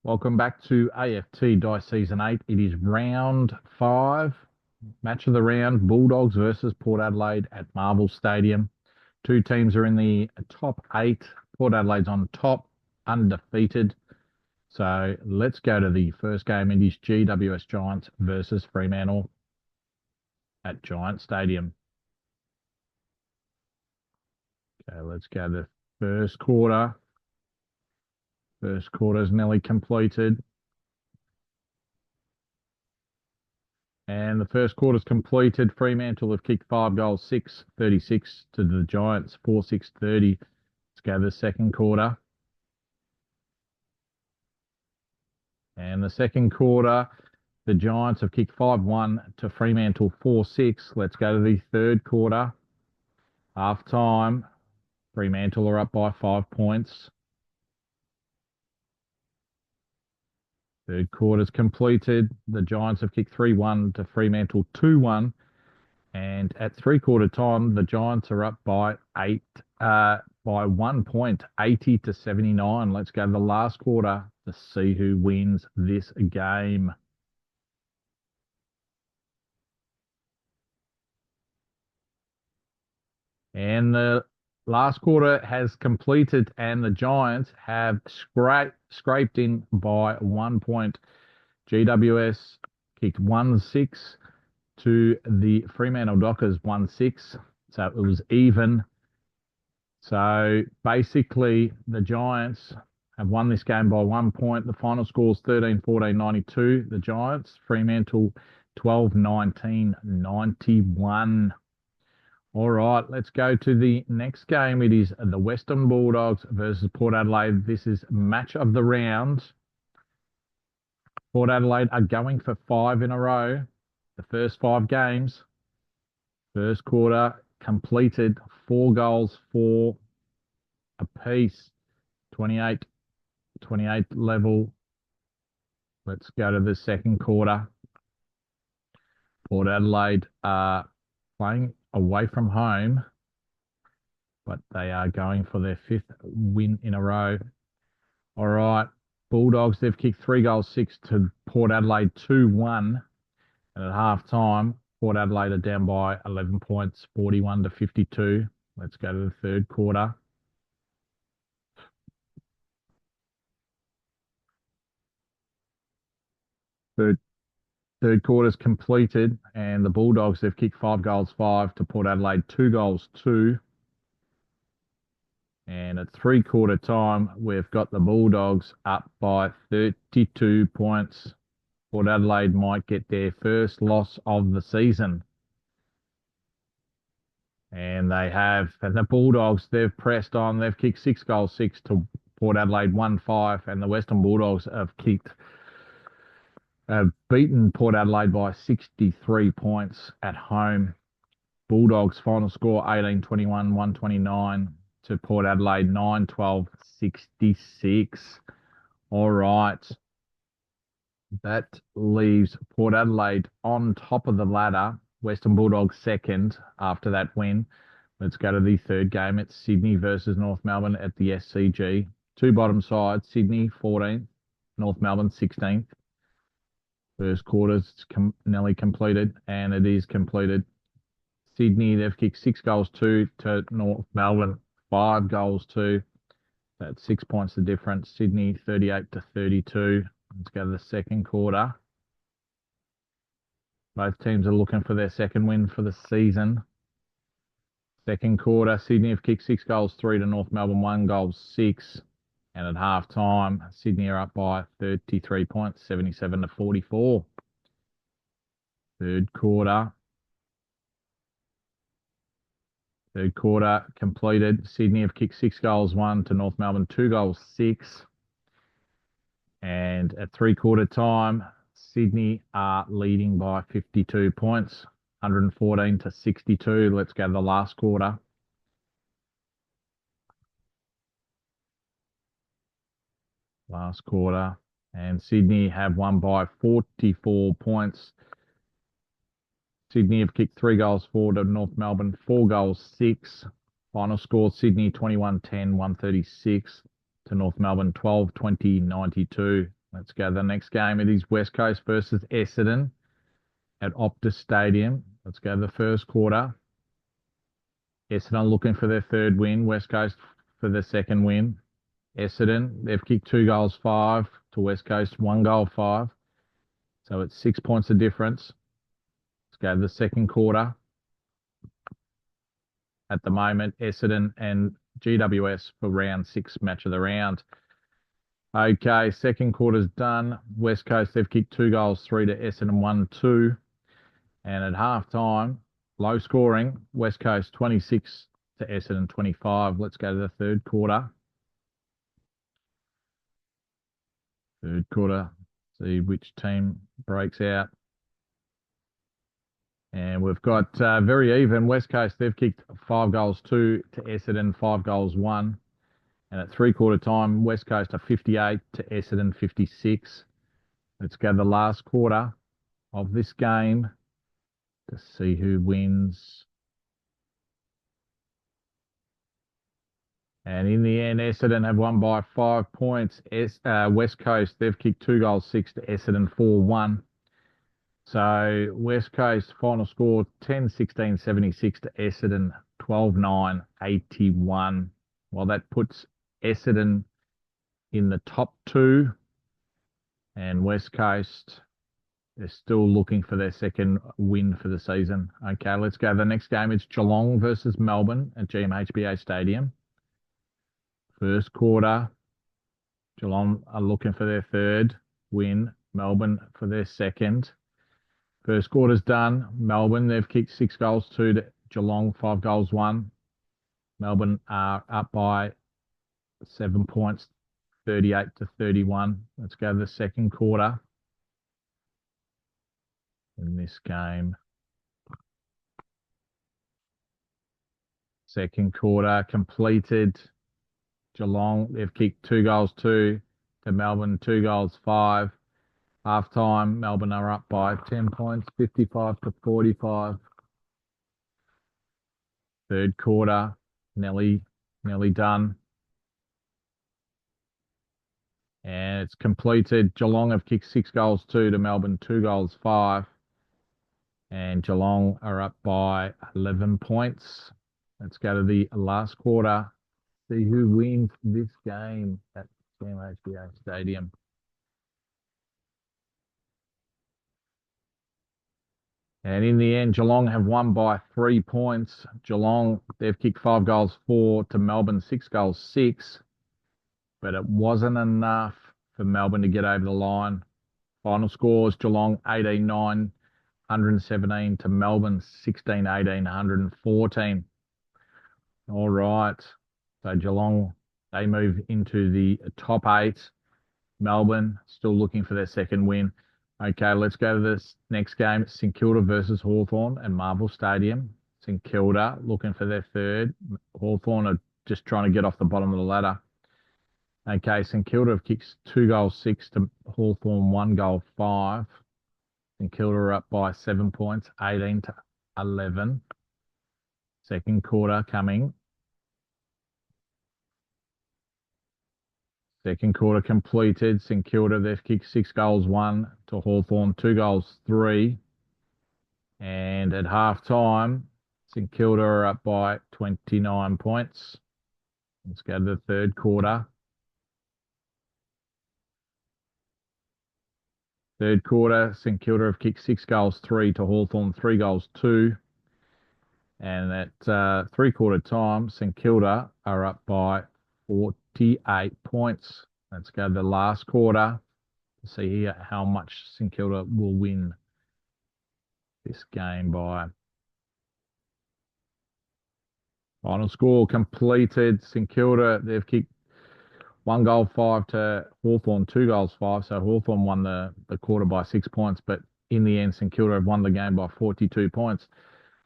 Welcome back to AFT Dice Season 8. It is round 5, match of the round, Bulldogs versus Port Adelaide at Marvel Stadium. Two teams are in the top 8. Port Adelaide's on top, undefeated. So let's go to the first game. It is GWS Giants versus Fremantle at Giant Stadium. Okay, let's go to the first quarter. First quarter is nearly completed. And the first quarter's completed. Fremantle have kicked 5 goals, 6-36 to the Giants, 4-6-30. Let's go to the second quarter. And the second quarter, the Giants have kicked 5-1 to Fremantle, 4-6. Let's go to the third quarter. Half time, Fremantle are up by 5 points. Third quarter's completed. The Giants have kicked 3-1 to Fremantle, 2-1. And at three-quarter time, the Giants are up by 1 point, 80-79. Let's go to the last quarter to see who wins this game. And the last quarter has completed, and the Giants have scraped in by 1 point. GWS kicked 1-6 to the Fremantle Dockers, 1-6. So it was even. So basically, the Giants have won this game by 1 point. The final score is 13-14-92. The Giants, Fremantle 12-19-91. All right, let's go to the next game. It is the Western Bulldogs versus Port Adelaide. This is match of the round. Port Adelaide are going for 5 in a row. The first 5 games. First quarter completed, 4 goals, 4 apiece, 28 level. Let's go to the second quarter. Port Adelaide are playing away from home, but they are going for their 5th win in a row. All right, Bulldogs, they've kicked 3 goals, 6 to Port Adelaide, 2-1. And at half time, Port Adelaide are down by 11 points, 41-52. Let's go to the third quarter. Third quarter's completed, and the Bulldogs, they've kicked 5 goals, 5 to Port Adelaide, 2 goals, 2. And at three-quarter time, we've got the Bulldogs up by 32 points. Port Adelaide might get their first loss of the season. And they have. And the Bulldogs, they've pressed on. They've kicked 6 goals, 6 to Port Adelaide, 1-5. And the Western Bulldogs have beaten Port Adelaide by 63 points at home. Bulldogs final score 18-21, 129 to Port Adelaide, 9-12, 66. All right. That leaves Port Adelaide on top of the ladder. Western Bulldogs second after that win. Let's go to the third game. It's Sydney versus North Melbourne at the SCG. 2 bottom sides, Sydney 14th, North Melbourne 16th. First quarter's nearly completed, and it is completed. Sydney, they've kicked 6 goals, 2 to North Melbourne, 5 goals, 2. That's 6 points the difference. Sydney 38-32. Let's go to the second quarter. Both teams are looking for their second win for the season. Second quarter, Sydney have kicked 6 goals, 3 to North Melbourne, 1 goal, 6. And at half time, Sydney are up by 33 points, 77-44. Third quarter completed. Sydney have kicked 6 goals, 1 to North Melbourne, 2 goals, 6. And at three-quarter time, Sydney are leading by 52 points, 114-62. Let's go to the last quarter. Last quarter, and Sydney have won by 44 points. Sydney have kicked 3 goals, 4 to North Melbourne, 4 goals, 6. Final score, Sydney 21-10, 136 to North Melbourne, 12-20, 92. Let's go to the next game. It is West Coast versus Essendon at Optus Stadium. Let's go to the first quarter. Essendon looking for their third win. West Coast for their second win. Essendon, they've kicked 2 goals 5 to West Coast, 1 goal 5. So it's 6 points of difference. Let's go to the second quarter. At the moment, Essendon and GWS for round 6 match of the round. Okay, second quarter's done. West Coast, they've kicked 2 goals 3 to Essendon, 1-2. And at half time, low scoring, West Coast 26 to Essendon 25. Let's go to the third quarter. Third quarter, see which team breaks out. And we've got very even. West Coast, they've kicked 5 goals 2 to Essendon, 5 goals 1. And at three-quarter time, West Coast are 58 to Essendon 56. Let's go to the last quarter of this game to see who wins. And in the end, Essendon have won by 5 points. West Coast, they've kicked 2 goals 6 to Essendon 4-1. So West Coast final score 10-16, 76 to Essendon 12-9, 81. Well, that puts Essendon in the top 2, and West Coast is still looking for their second win for the season. Okay, let's go. The next game is Geelong versus Melbourne at GMHBA Stadium. First quarter, Geelong are looking for their third win, Melbourne for their second. First quarter's done. Melbourne, they've kicked 6 goals 2 to Geelong, 5 goals 1. Melbourne are up by 7 points, 38 to 31. Let's go to the second quarter in this game. Second quarter completed. Geelong, they've kicked 2 goals 2 to Melbourne, 2 goals 5. Half time, Melbourne are up by 10 points, 55 to 45. Third quarter, nearly done. And it's completed. Geelong have kicked 6 goals 2 to Melbourne, 2 goals 5. And Geelong are up by 11 points. Let's go to the last quarter. See who wins this game at GMHBA Stadium. And in the end, Geelong have won by 3 points. Geelong, they've kicked 5 goals 4 to Melbourne, 6 goals 6. But it wasn't enough for Melbourne to get over the line. Final scores, Geelong 18-9, 117 to Melbourne 16-18, 114. All right. So Geelong, they move into the top 8. Melbourne still looking for their second win. Okay, let's go to this next game. St Kilda versus Hawthorn at Marvel Stadium. St Kilda looking for their third. Hawthorn are just trying to get off the bottom of the ladder. Okay, St Kilda have kicked 2 goals 6 to Hawthorn, 1 goal 5. St Kilda are up by 7 points, 18 to 11. Second quarter coming. Second quarter completed. St Kilda, they've kicked 6 goals 1 to Hawthorn, 2 goals 3. And at half time, St Kilda are up by 29 points. Let's go to the third quarter. Third quarter, St Kilda have kicked 6 goals 3 to Hawthorn, 3 goals 2. And at three-quarter time, St Kilda are up by 48 points. Let's go to the last quarter to see here how much St Kilda will win this game by. Final score completed. St Kilda, they've kicked 1 goal 5 to Hawthorn, 2 goals 5. So Hawthorn won the quarter by 6 points, but in the end, St Kilda have won the game by 42 points.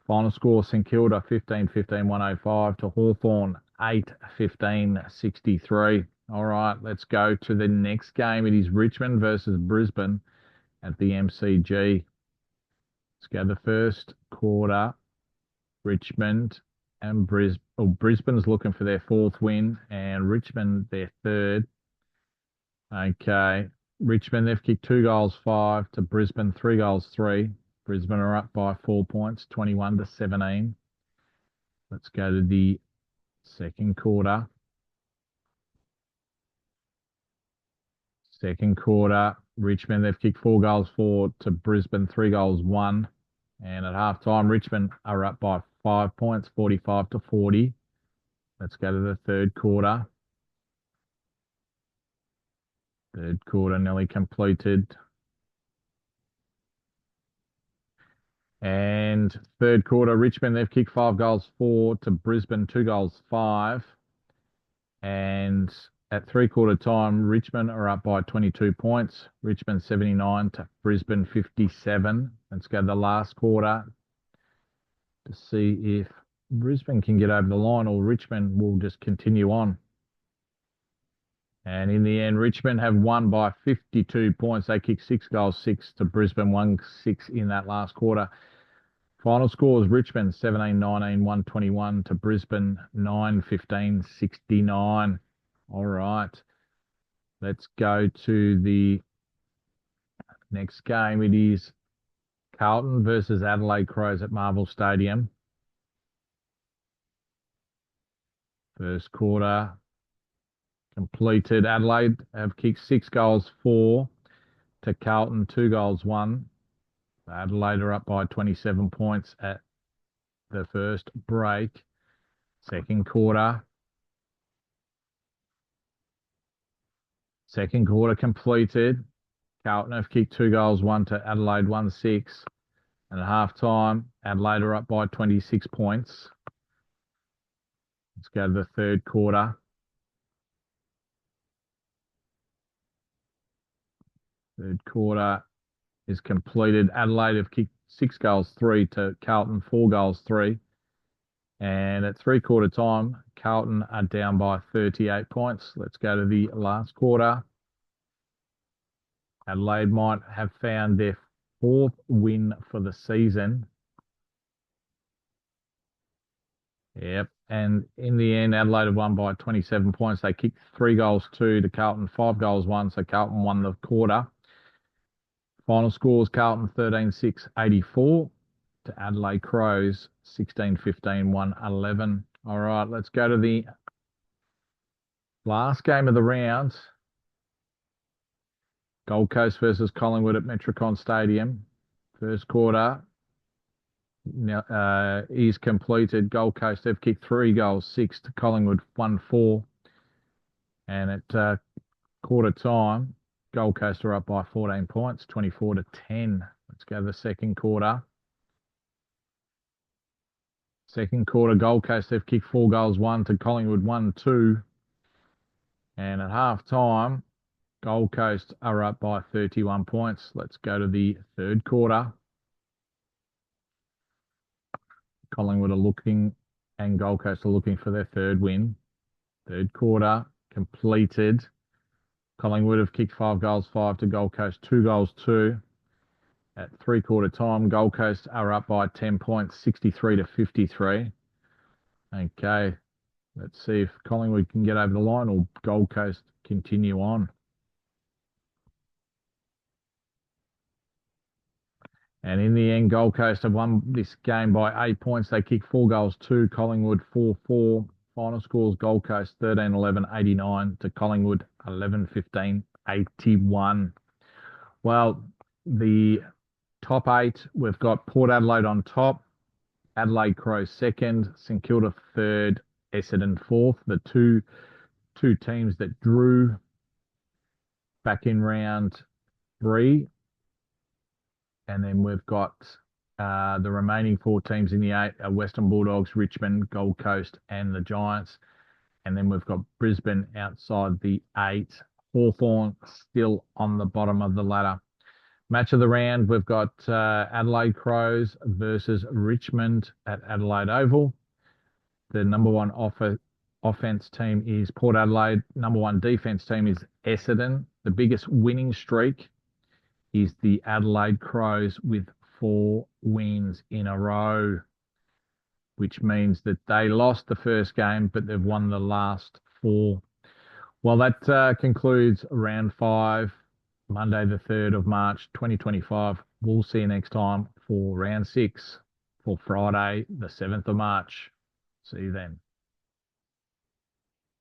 Final score, St Kilda 15-15, 105 to Hawthorn 8-15, 63. All right, let's go to the next game. It is Richmond versus Brisbane at the MCG. Let's go to the first quarter. Richmond and Brisbane's looking for their 4th win and Richmond their 3rd. Okay, Richmond, they've kicked 2 goals 5 to Brisbane 3 goals 3. Brisbane are up by 4 points, 21-17. Let's go to the second quarter. Second quarter, Richmond, they've kicked 4 goals 4 to Brisbane 3 goals 1. And at halftime, Richmond are up by 5 points, 45-40. Let's go to the third quarter. Third quarter nearly completed. And third quarter, Richmond, they've kicked 5 goals 4 to Brisbane 2 goals 5. And at three-quarter time, Richmond are up by 22 points. Richmond 79 to Brisbane 57. Let's go to the last quarter to see if Brisbane can get over the line or Richmond will just continue on. And in the end, Richmond have won by 52 points. They kicked 6 goals 6 to Brisbane 1-6 in that last quarter. Final scores, Richmond 17-19, 121 to Brisbane 9-15, 69. All right. Let's go to the next game. It is Carlton versus Adelaide Crows at Marvel Stadium. First quarter completed. Adelaide have kicked 6 goals 4 to Carlton 2 goals 1. Adelaide are up by 27 points at the first break. Second quarter. Second quarter completed. Carlton have kicked 2 goals 1 to Adelaide 1-6. And at half time, Adelaide are up by 26 points. Let's go to the third quarter. Third quarter is completed. Adelaide have kicked 6 goals 3 to Carlton 4 goals 3. And at three-quarter time, Carlton are down by 38 points. Let's go to the last quarter. Adelaide might have found their 4th win for the season. Yep. And in the end, Adelaide have won by 27 points. They kicked 3 goals 2 to Carlton 5 goals 1. So Carlton won the quarter. Final scores, Carlton 13-6, 84 to Adelaide Crows 16-15, 111. All right, let's go to the last game of the round. Gold Coast versus Collingwood at Metricon Stadium. First quarter is completed. Gold Coast have kicked 3 goals 6 to Collingwood 1-4. And at quarter time, Gold Coast are up by 14 points, 24-10. Let's go to the second quarter. Second quarter, Gold Coast have kicked 4 goals 1 to Collingwood 1-2. And at half time, Gold Coast are up by 31 points. Let's go to the third quarter. Collingwood are looking and Gold Coast are looking for their third win. Third quarter completed. Collingwood have kicked 5 goals 5 to Gold Coast 2 goals 2. At three-quarter time, Gold Coast are up by 10 points, 63-53. Okay, let's see if Collingwood can get over the line or Gold Coast continue on. And in the end, Gold Coast have won this game by 8 points. They kicked 4 goals 2, Collingwood 4-4. Final scores, Gold Coast 13-11, 89 to Collingwood 11-15, 81. Well, the top 8, we've got Port Adelaide on top, Adelaide Crows second, St Kilda third, Essendon fourth. The two teams that drew back in round 3. And then we've got the remaining 4 teams in the 8 are Western Bulldogs, Richmond, Gold Coast, and the Giants. And then we've got Brisbane outside the 8. Hawthorn still on the bottom of the ladder. Match of the round, we've got Adelaide Crows versus Richmond at Adelaide Oval. The number 1 offense team is Port Adelaide. Number 1 defense team is Essendon. The biggest winning streak is the Adelaide Crows with 4 wins in a row, which means that they lost the first game, but they've won the last 4. Well, that concludes round 5. Monday, the 3rd of March, 2025. We'll see you next time for round 6 for Friday, the 7th of March. See you then.